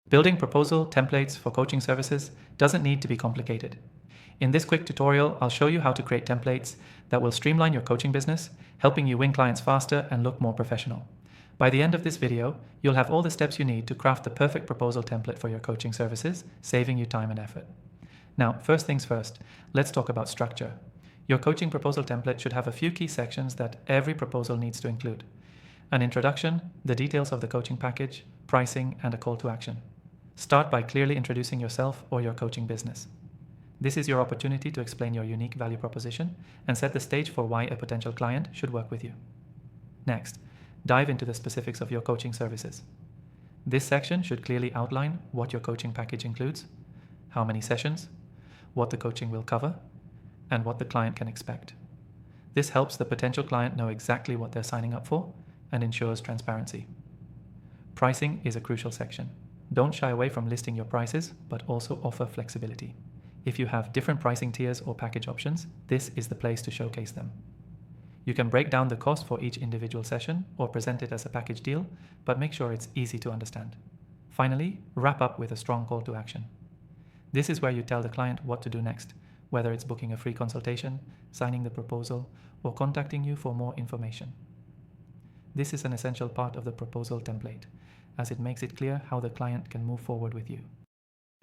Building proposal templates for coaching services doesn't need to be complicated. In this quick tutorial, I'll show you how to create templates that will streamline your coaching business, helping you win clients faster and look more professional. By the end of this video, you'll have all the steps you need to craft the perfect proposal template for your coaching services, saving you time and effort. Now, first things first, let's talk about structure. Your coaching proposal template should have a few key sections that every proposal needs to include: an introduction, the details of the coaching package, pricing, and a call to action. Start by clearly introducing yourself or your coaching business. This is your opportunity to explain your unique value proposition and set the stage for why a potential client should work with you. Next, dive into the specifics of your coaching services. This section should clearly outline what your coaching package includes, how many sessions, what the coaching will cover, and what the client can expect. This helps the potential client know exactly what they're signing up for and ensures transparency. Pricing is a crucial section. Don't shy away from listing your prices, but also offer flexibility. If you have different pricing tiers or package options, this is the place to showcase them. You can break down the cost for each individual session or present it as a package deal, but make sure it's easy to understand. Finally, wrap up with a strong call to action. This is where you tell the client what to do next, whether it's booking a free consultation, signing the proposal, or contacting you for more information. This is an essential part of the proposal template, as it makes it clear how the client can move forward with you.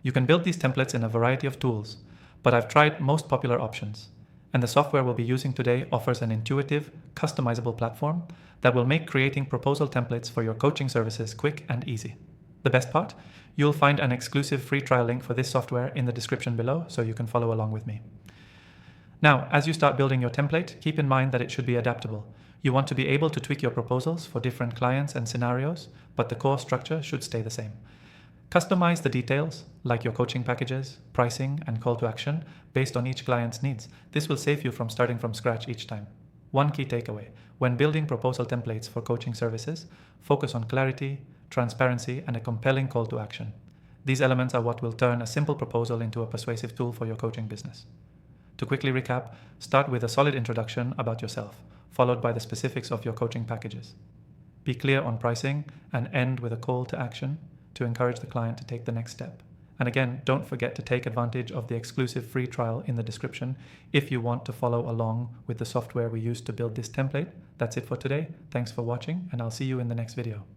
You can build these templates in a variety of tools, but I've tried most popular options, and the software we'll be using today offers an intuitive, customizable platform that will make creating proposal templates for your coaching services quick and easy. The best part? You'll find an exclusive free trial link for this software in the description below, so you can follow along with me. Now, as you start building your template, keep in mind that it should be adaptable. You want to be able to tweak your proposals for different clients and scenarios, but the core structure should stay the same. Customize the details, like your coaching packages, pricing, and call to action, based on each client's needs. This will save you from starting from scratch each time. One key takeaway: when building proposal templates for coaching services, focus on clarity, transparency, and a compelling call to action. These elements are what will turn a simple proposal into a persuasive tool for your coaching business. To quickly recap, start with a solid introduction about yourself, followed by the specifics of your coaching packages. Be clear on pricing and end with a call to action to encourage the client to take the next step. And again, don't forget to take advantage of the exclusive free trial in the description if you want to follow along with the software we used to build this template. That's it for today. Thanks for watching, and I'll see you in the next video.